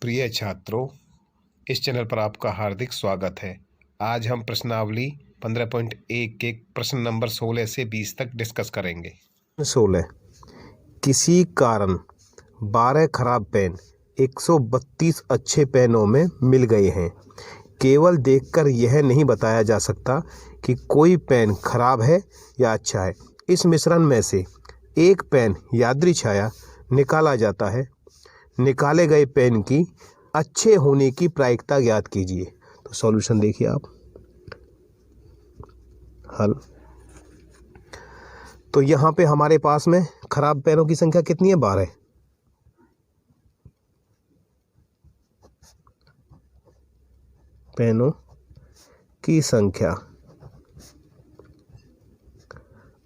प्रिय छात्रों, इस चैनल पर आपका हार्दिक स्वागत है। आज हम प्रश्नावली 15.1 के प्रश्न नंबर 16 से 20 तक डिस्कस करेंगे। 16 किसी कारण 12 खराब पेन 132 अच्छे पेनों में मिल गए हैं। केवल देखकर यह नहीं बताया जा सकता कि कोई पेन खराब है या अच्छा है। इस मिश्रण में से एक पेन यादृच्छाया निकाला जाता है। निकाले गए पेन की अच्छे होने की प्रायिकता ज्ञात कीजिए। तो सॉल्यूशन देखिए आप। हल तो यहाँ पे हमारे पास में खराब पेनों की संख्या कितनी है? 12। पेनों की संख्या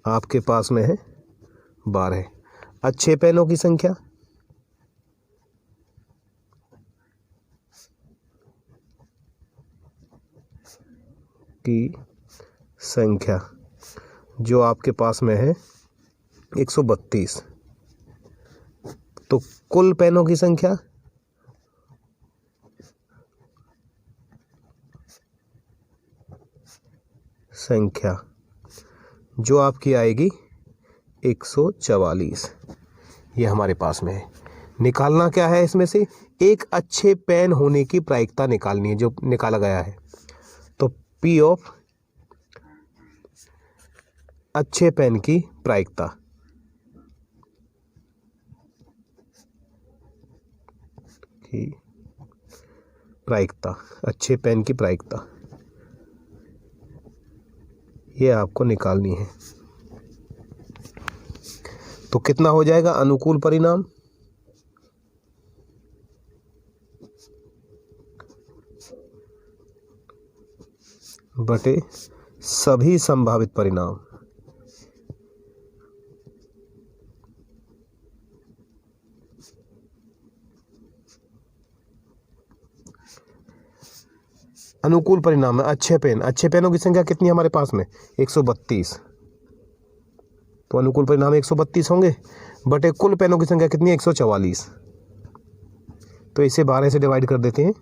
आपके पास में है 12। अच्छे पेनों की संख्या जो आपके पास में है 132। तो कुल पेनों की संख्या जो आपकी आएगी 144। ये हमारे पास में है। निकालना क्या है? इसमें से एक अच्छे पेन होने की प्रायिकता निकालनी है जो निकाला गया है। तो पी ऑफ अच्छे पेन की प्रायिकता अच्छे पेन की प्रायिकता ये आपको निकालनी है। तो कितना हो जाएगा? अनुकूल परिणाम बटे सभी संभावित परिणाम। अनुकूल परिणाम है अच्छे पेनों की संख्या कितनी है हमारे पास में? 132। तो अनुकूल परिणाम 132 होंगे बटे कुल पेनों की संख्या कितनी है? 144। तो इसे 12 से डिवाइड कर देते हैं।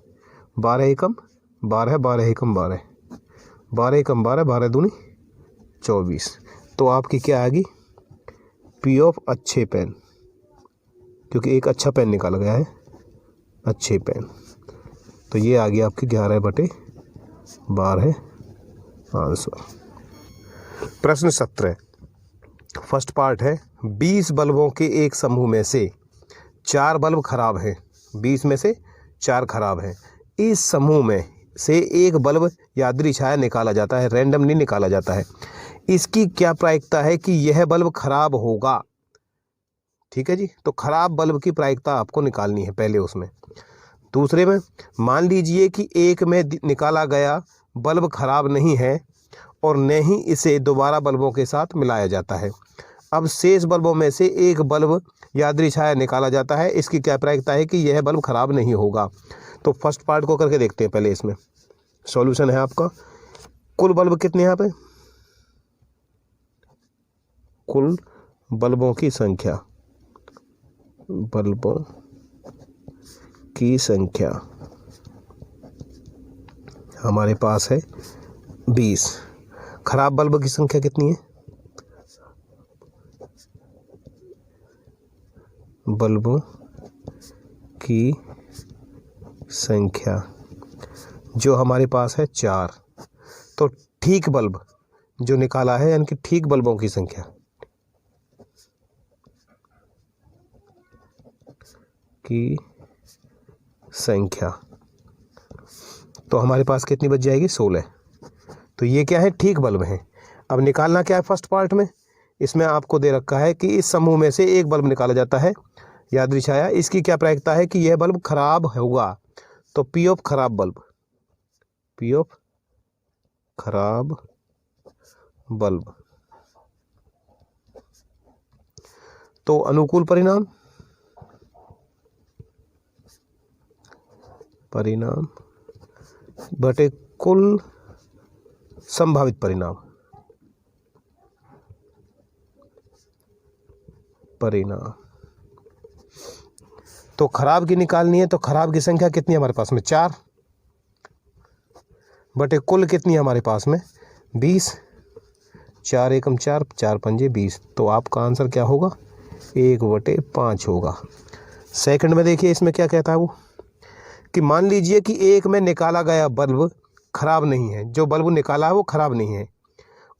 12 एकम 12, 12 एकम 12, 12 एकम 12, 12 दूनी 24। तो आपकी क्या आएगी? पी ऑफ अच्छे पेन, क्योंकि एक अच्छा पेन निकाला गया है, अच्छे पेन। तो ये आ गया आपकी 11 बटे 12 आंसर। प्रश्न 17 फर्स्ट पार्ट है। 20 बल्बों के एक समूह में से 4 बल्ब खराब हैं। 20 में से 4 खराब हैं। इस समूह में से एक बल्ब यादृच्छाया निकाला जाता है, रैंडमली निकाला जाता है। इसकी क्या प्रायिकता है कि यह बल्ब खराब होगा? ठीक है जी। तो खराब बल्ब की प्रायिकता आपको निकालनी है पहले उसमें। दूसरे में मान लीजिए कि एक में निकाला गया बल्ब खराब नहीं है और न ही इसे दोबारा बल्बों के साथ मिलाया जाता है। अब शेष बल्बों में से एक बल्ब यादृच्छाया निकाला जाता है। इसकी क्या प्रायिकता है कि यह बल्ब खराब नहीं होगा? तो फर्स्ट पार्ट को करके देखते हैं पहले। इसमें सॉल्यूशन है आपका। कुल बल्ब कितने यहाँ पे? कुल बल्बों की संख्या हमारे पास है 20। खराब बल्ब की संख्या कितनी है? बल्बों की संख्या जो हमारे पास है 4। तो ठीक बल्ब जो निकाला है, यानी कि ठीक बल्बों की संख्या तो हमारे पास कितनी बच जाएगी? 16। तो ये क्या है? ठीक बल्ब है। अब निकालना क्या है? फर्स्ट पार्ट में इसमें आपको दे रखा है कि इस समूह में से एक बल्ब निकाला जाता है यादृच्छाया। इसकी क्या प्रायिकता है कि यह बल्ब खराब होगा? तो पी ऑफ खराब बल्ब तो अनुकूल परिणाम बटे कुल संभावित परिणाम तो खराब की निकालनी है, तो खराब की संख्या कितनी है हमारे पास में 4 बटे कुल कितनी है हमारे पास में 20। 4 एकम 4, 4 पंजे 20। तो आपका आंसर क्या होगा 1/5 होगा। सेकंड में देखिए इसमें क्या कहता है वो कि मान लीजिए कि एक में निकाला गया बल्ब खराब नहीं है, जो बल्ब निकाला है वो खराब नहीं है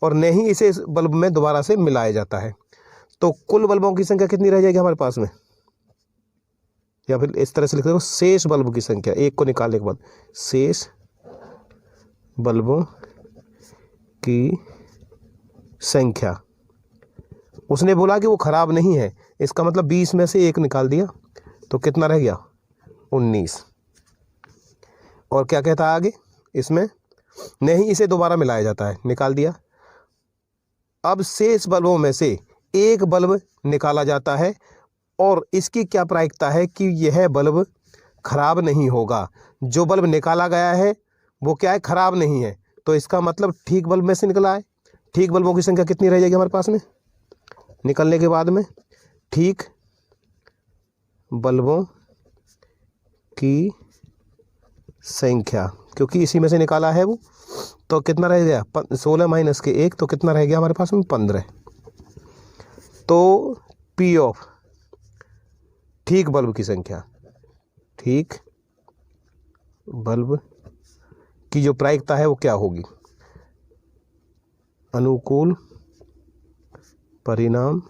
और नहीं इसे इस बल्ब में दोबारा से मिलाया जाता है, तो कुल बल्बों की संख्या कितनी रह जाएगी हमारे पास में, या फिर इस तरह से लिख दो शेष बल्ब की संख्या, एक को निकालने के बाद शेष बल्बों की संख्या। उसने बोला कि वो खराब नहीं है, इसका मतलब 20 में से एक निकाल दिया तो कितना रह गया 19। और क्या कहता है आगे इसमें, नहीं इसे दोबारा मिलाया जाता है, निकाल दिया। अब शेष बल्बों में से एक बल्ब निकाला जाता है और इसकी क्या प्रायिकता है कि यह बल्ब खराब नहीं होगा। जो बल्ब निकाला गया है वो क्या है खराब नहीं है, तो इसका मतलब ठीक बल्ब में से निकला है। ठीक बल्बों की संख्या कितनी रह जाएगी हमारे पास में निकलने के बाद में, ठीक बल्बों की संख्या, क्योंकि इसी में से निकाला है वो, तो कितना रह गया 16 माइनस के 1, तो कितना रह गया हमारे पास में 15। तो पी ऑफ ठीक बल्ब की संख्या, ठीक बल्ब की जो प्रायिकता है वो क्या होगी, अनुकूल परिणाम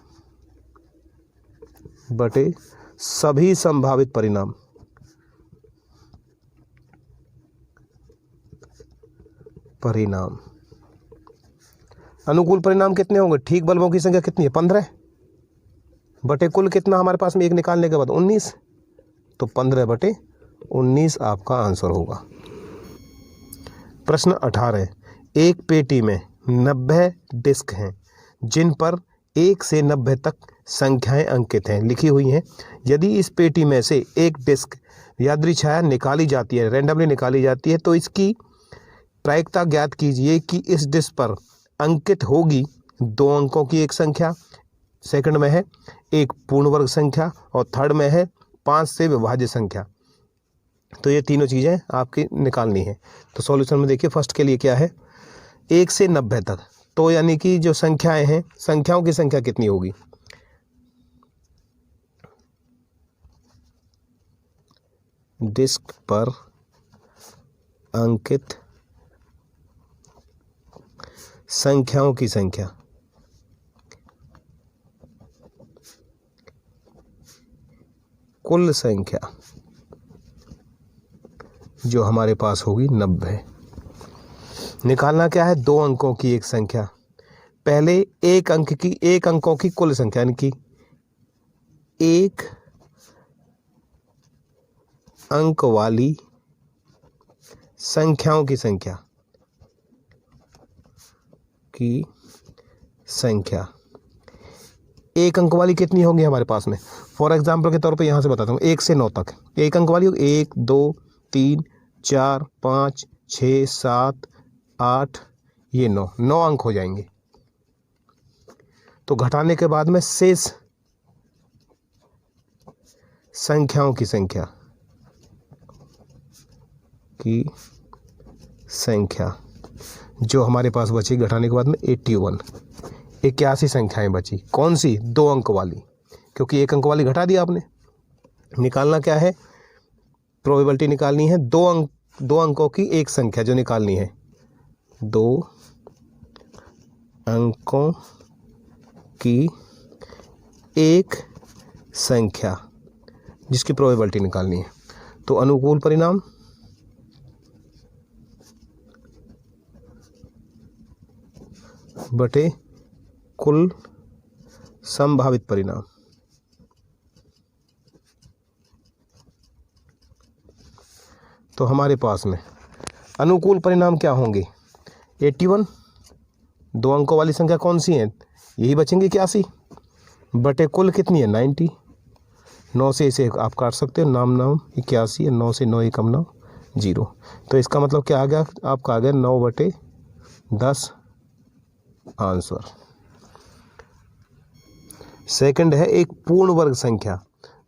बटे सभी संभावित परिणाम। अनुकूल परिणाम कितने होंगे, ठीक बल्बों की संख्या कितनी है 15 बटे कुल कितना हमारे पास में एक निकालने के बाद 19, तो 15/19 आपका आंसर होगा। प्रश्न 18, एक पेटी में 90 डिस्क हैं जिन पर 1 से 90 तक संख्याएं अंकित हैं लिखी हुई हैं। यदि इस पेटी में से एक डिस्क यादृच्छिक निकाली जाती है, रैंडमली निकाली जाती है, तो इसकी प्रायिकता ज्ञात कीजिए कि इस डिस्क पर अंकित होगी 2 अंकों की एक संख्या, सेकंड में है एक पूर्ण वर्ग संख्या और थर्ड में है 5 से विभाज्य संख्या। तो ये तीनों चीज़ें आपकी निकालनी है। तो सॉल्यूशन में देखिए फर्स्ट के लिए क्या है 1 से 90 तक, तो यानी कि जो संख्याएं हैं संख्याओं की संख्या कितनी होगी, डिस्क पर अंकित संख्याओं की संख्या, कुल संख्या जो हमारे पास होगी 90। निकालना क्या है 2 अंकों की एक संख्या, पहले एक अंकों की कुल संख्या यानी कि 1 अंक वाली संख्याओं की संख्या 1 अंक वाली कितनी होंगी हमारे पास में, फॉर एग्जाम्पल के तौर पे यहाँ से बताता हूँ 1 से 9 तक 1 अंक वाली होगी 1 2 3 4 5 6 7 8 ये 9 अंक हो जाएंगे। तो घटाने के बाद में शेष संख्याओं की संख्या जो हमारे पास बची घटाने के बाद में 81 संख्याएं बची, कौन सी 2 अंक वाली, क्योंकि 1 अंक वाली घटा दिया आपने। निकालना क्या है प्रोबेबिलिटी निकालनी है 2 अंकों की एक संख्या जो निकालनी है 2 अंकों की एक संख्या जिसकी प्रोबेबिलिटी निकालनी है। तो अनुकूल परिणाम बटे कुल संभावित परिणाम। तो हमारे पास में अनुकूल परिणाम क्या होंगे 81, 2 अंकों वाली संख्या कौन सी है यही बचेंगे 81 बटे कुल कितनी है 90। 9 से इसे आप काट सकते हो, नाम 81 है, 9 से 9 एकम 9 0। तो इसका मतलब क्या आ गया आपका आ गया 9/10 आंसर। सेकंड है एक पूर्ण वर्ग संख्या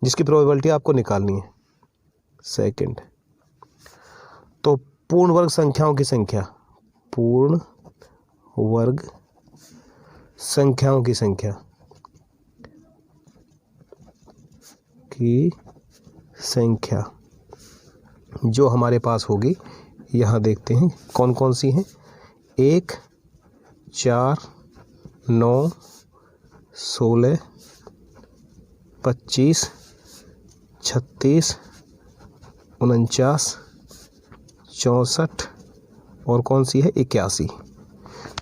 जिसकी प्रोबेबिलिटी आपको निकालनी है। सेकंड, तो पूर्ण वर्ग संख्याओं की संख्या, पूर्ण वर्ग संख्याओं की संख्या जो हमारे पास होगी, यहाँ देखते हैं कौन कौन सी हैं। 1, 4, 9, 16, 25, 36, 49, 64 और कौन सी है 81।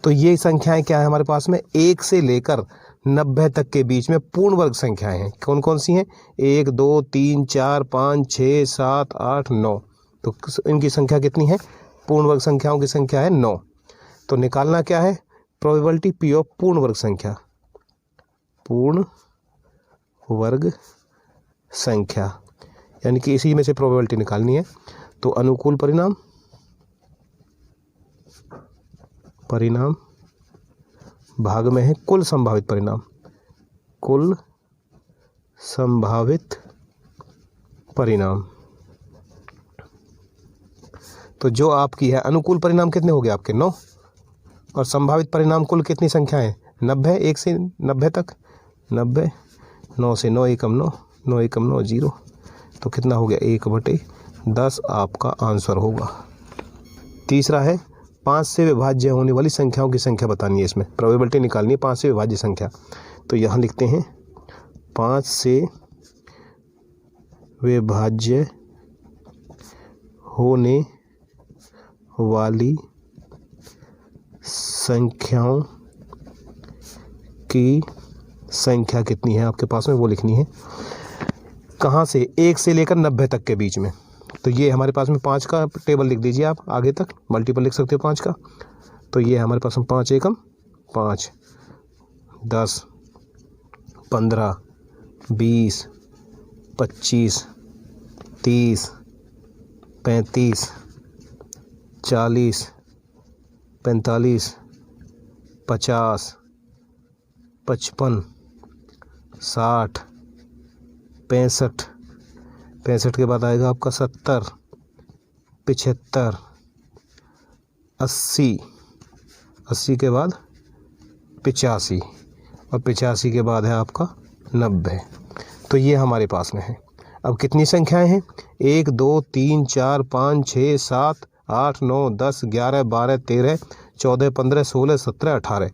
तो ये संख्याएं क्या है हमारे पास में, 1 से लेकर 90 तक के बीच में पूर्ण वर्ग संख्याएं हैं। कौन कौन सी हैं, 1, 2, 3, 4, 5, 6, 7, 8, 9। तो इनकी संख्या कितनी है, पूर्ण वर्ग संख्याओं की संख्या है 9। तो निकालना क्या है, प्रोबेबिलिटी पी ऑफ पूर्ण वर्ग संख्या, पूर्ण वर्ग संख्या, यानी कि इसी में से प्रोबेबिलिटी निकालनी है। तो अनुकूल परिणाम भाग में है कुल संभावित परिणाम, कुल संभावित परिणाम। तो जो आपकी है अनुकूल परिणाम कितने हो गए आपके 9, और संभावित परिणाम कुल कितनी संख्या है 90, 1 से 90 तक 90, 9 से 9 एकम 9, 9 एकम 9 0। तो कितना हो गया 1/10 आपका आंसर होगा। तीसरा है 5 से विभाज्य होने वाली संख्याओं की संख्या बतानी है, इसमें प्रोबेबिलिटी निकालनी है 5 से विभाज्य संख्या। तो यहाँ लिखते हैं 5 से विभाज्य होने वाली संख्याओं की संख्या कितनी है आपके पास में, वो लिखनी है। कहाँ से, 1 से लेकर 90 तक के बीच में। तो ये हमारे पास में 5 का टेबल लिख दीजिए आप, आगे तक मल्टीपल लिख सकते हो 5 का। तो ये हमारे पास में 5 एकम 5, 10, 15, 20, 25, 30, 35, 40, 45, 50, 55, 60, 65, 65 के बाद आएगा आपका 70, 75, 80, 80 के बाद 85 और 85 के बाद है आपका 90। तो ये हमारे पास में है। अब कितनी संख्याएं हैं, 1, 2, 3, 4, 5, 6, 7, 8, 9, 10, 11, 12, 13, 14, 15, 16, 17, 18।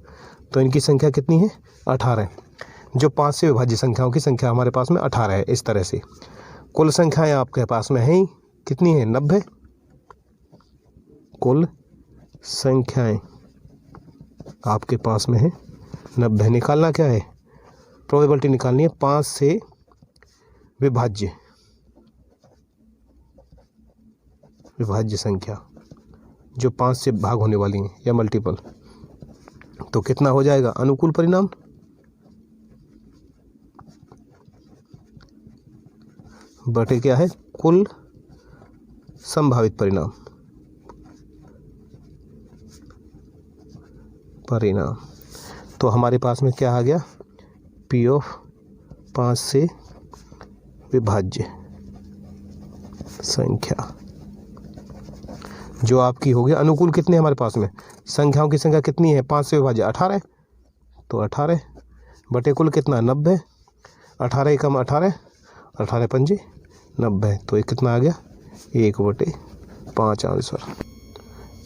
तो इनकी संख्या कितनी है 18। जो 5 से विभाज्य संख्याओं की संख्या हमारे पास में 18 है। इस तरह से कुल संख्याएं आपके पास में हैं कितनी है 90। कुल संख्याएं आपके पास में है 90। निकालना क्या है, प्रोबेबिलिटी निकालनी है 5 से विभाज्य संख्या जो 5 से भाग होने वाली हैं या मल्टीपल। तो कितना हो जाएगा अनुकूल परिणाम बटे क्या है कुल संभावित परिणाम। तो हमारे पास में क्या आ गया, पी ऑफ 5 से विभाज्य संख्या जो आपकी हो गया। अनुकूल कितने हमारे पास में, संख्याओं की संख्या कितनी है 5 से विभाज्य 18। तो 18 बटे कुल कितना 90, 18 एकम 18, 18 पंजे 90। तो ये कितना आ गया 1/5 आंसर।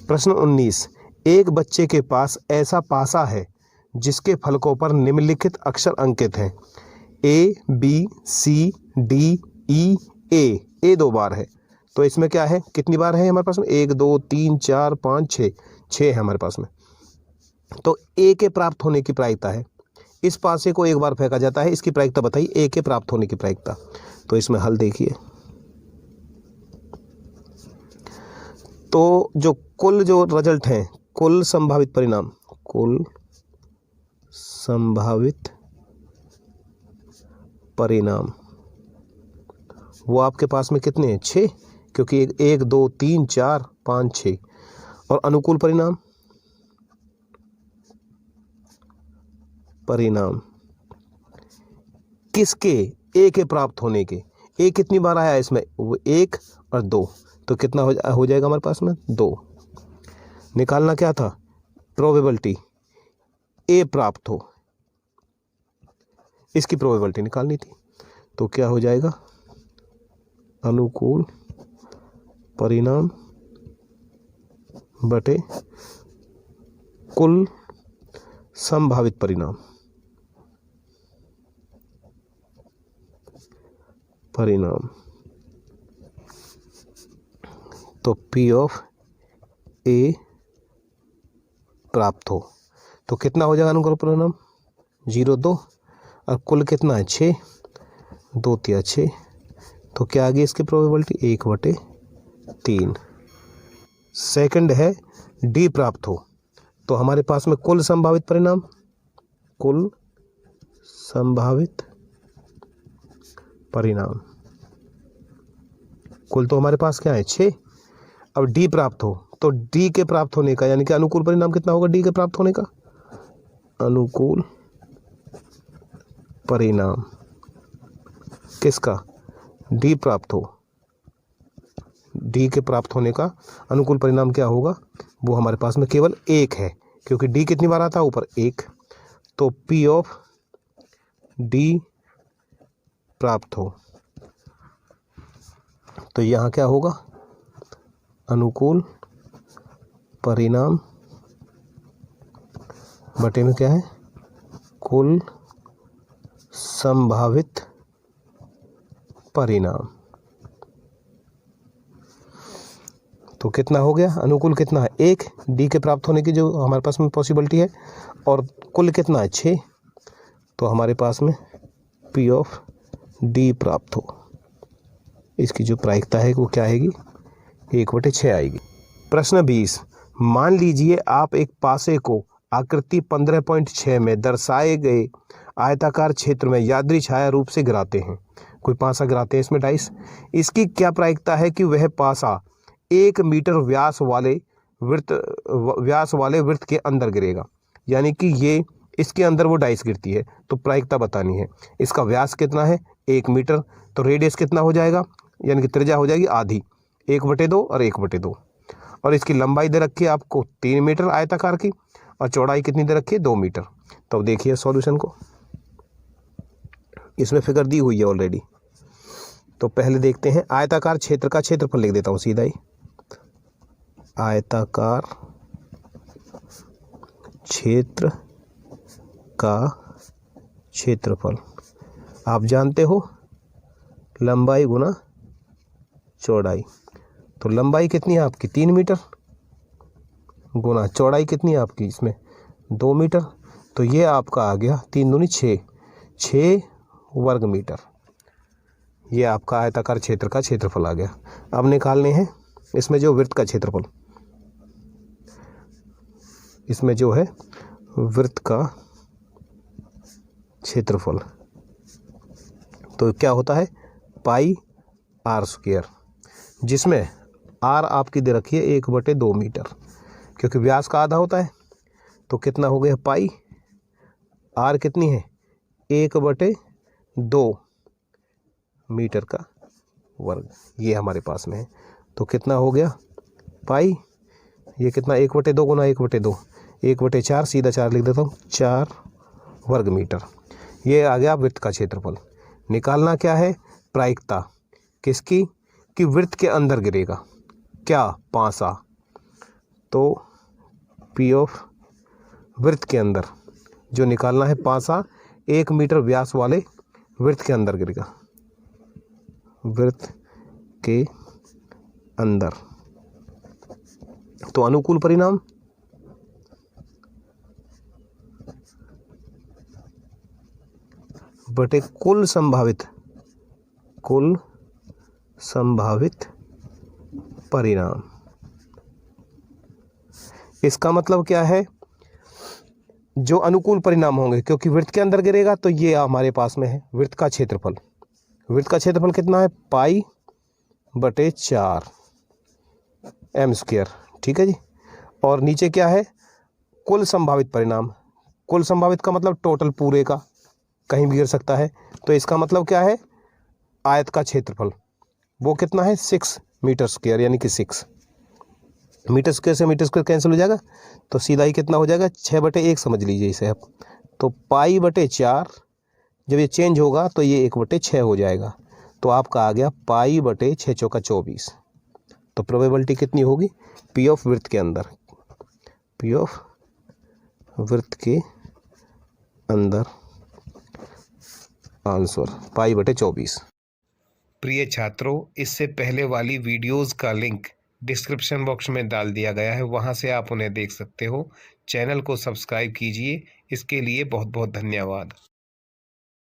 प्रश्न 19, एक बच्चे के पास ऐसा पासा है जिसके फलकों पर निम्नलिखित अक्षर अंकित हैं, A, B, C, D, E, A। A 2 बार है। तो इसमें क्या है, कितनी बार है हमारे पास में 1, 2, 3, 4, 5, 6, 6 है हमारे पास में। तो A के प्राप्त होने की प्रायिकता है, इस पासे को एक बार फेंका जाता है, इसकी प्रायिकता बताइए A के प्राप्त होने की प्रायिकता। तो इसमें हल देखिए, तो जो कुल जो रिजल्ट हैं, कुल संभावित परिणाम वो आपके पास में कितने हैं 6, क्योंकि 1, 2, 3, 4, 5, 6। और अनुकूल परिणाम किसके, ए के प्राप्त होने के। ए कितनी बार आया इसमें, वो 1 और 2, तो कितना हो जाएगा हमारे पास में 2। निकालना क्या था, प्रोबेबिलिटी ए प्राप्त हो, इसकी प्रोबेबिलिटी निकालनी थी। तो क्या हो जाएगा, अनुकूल परिणाम बटे कुल संभावित परिणाम। तो P ऑफ ए प्राप्त हो, तो कितना हो जाएगा अनुकूल परिणाम, 0.2, और कुल कितना है 6, 2 तिया 6, तो क्या आ गई इसकी प्रोबेबिलिटी 1/3। सेकंड है डी प्राप्त हो, तो हमारे पास में कुल संभावित परिणाम, कुल संभावित परिणाम, कुल तो हमारे पास क्या है 6। अब डी प्राप्त हो, तो डी के प्राप्त होने का यानी कि अनुकूल परिणाम कितना होगा डी के प्राप्त होने का, अनुकूल परिणाम किसका, डी प्राप्त हो, डी के प्राप्त होने का अनुकूल परिणाम क्या होगा, वो हमारे पास में केवल 1 है, क्योंकि डी कितनी बार आता है ऊपर 1। तो P ऑफ डी प्राप्त हो, तो यहाँ क्या होगा, अनुकूल परिणाम बटे में क्या है, कुल संभावित परिणाम। तो कितना हो गया, अनुकूल कितना है 1, डी के प्राप्त होने की जो हमारे पास में पॉसिबिलिटी है, और कुल कितना है 6, तो हमारे पास में P ऑफ डी प्राप्त हो, इसकी जो प्रायिकता है वो क्या आएगी, 1/6 आएगी। प्रश्न 20, मान लीजिए आप एक पासे को आकृति 15.6 में दर्शाए गए आयताकार क्षेत्र में यादृच्छिक छाया रूप से गिराते हैं। कोई पासा गिराते हैं इसमें डाइस, इसकी क्या प्रायिकता है कि वह पासा 1 मीटर व्यास वाले वृत्त के अंदर गिरेगा, यानी कि ये इसके अंदर वो डाइस गिरती है, तो प्रायिकता बतानी है। इसका व्यास कितना है 1 मीटर, तो रेडियस कितना हो जाएगा, यानी कि त्रिज्या हो जाएगी आधी, 1/2 और 1/2, और इसकी लंबाई दे रखी है आपको 3 मीटर आयताकार की, और चौड़ाई कितनी दे रखी है 2 मीटर। तो देखिए सॉल्यूशन को, इसमें फिगर दी हुई है ऑलरेडी। तो पहले देखते हैं आयताकार क्षेत्र का क्षेत्रफल लिख देता हूँ सीधा ही, आयताकार क्षेत्र का क्षेत्रफल आप जानते हो लंबाई गुना चौड़ाई, तो लंबाई कितनी है आपकी 3 मीटर गुना चौड़ाई कितनी है आपकी इसमें 2 मीटर, तो ये आपका आ गया 3 दूनी 6 वर्ग मीटर। ये आपका आयताकार क्षेत्र का क्षेत्रफल आ गया। अब निकालने हैं इसमें जो वृत्त का क्षेत्रफल, इसमें जो है वृत्त का क्षेत्रफल, तो क्या होता है पाई r², जिसमें r आपकी दे रखी है 1/2 मीटर, क्योंकि व्यास का आधा होता है, तो कितना हो गया पाई, r कितनी है 1/2 मीटर का वर्ग, ये हमारे पास में है। तो कितना हो गया पाई, ये कितना 1/2 गुना 1/2, 1/4, सीधा 4 लिख देता हूँ, 4 वर्ग मीटर। ये आ गया वृत्त का क्षेत्रफल। निकालना क्या है प्रायिकता किसकी, कि वृत्त के अंदर गिरेगा क्या पासा, तो P ऑफ वृत्त के अंदर जो निकालना है पासा 1 मीटर व्यास वाले वृत्त के अंदर गिरेगा, वृत्त के अंदर, तो अनुकूल परिणाम बटे कुल संभावित परिणाम। इसका मतलब क्या है, जो अनुकूल परिणाम होंगे, क्योंकि वृत्त के अंदर गिरेगा, तो ये हमारे पास में है वृत्त का क्षेत्रफल। वृत्त का क्षेत्रफल कितना है पाई/4 m², ठीक है जी। और नीचे क्या है कुल संभावित परिणाम, कुल संभावित का मतलब टोटल पूरे का, कहीं भी गिर सकता है। तो इसका मतलब क्या है, आयत का क्षेत्रफल वो कितना है 6 मीटर स्क्वायर, यानी कि 6 मीटर स्क्वायर से मीटर स्क्वायर कैंसिल हो जाएगा, तो सीधा ही कितना हो जाएगा 6/1 समझ लीजिए इसे आप। तो π/4 जब ये चेंज होगा तो ये 1/6 हो जाएगा। तो आपका आ गया π/6 चौका 24। तो प्रोबेबिलिटी कितनी होगी, पी ऑफ वृत्त के अंदर, पी ऑफ वृत्त के अंदर आंसर π/24। प्रिय छात्रों, इससे पहले वाली वीडियोस का लिंक डिस्क्रिप्शन बॉक्स में डाल दिया गया है, वहां से आप उन्हें देख सकते हो। चैनल को सब्सक्राइब कीजिए। इसके लिए बहुत बहुत धन्यवाद।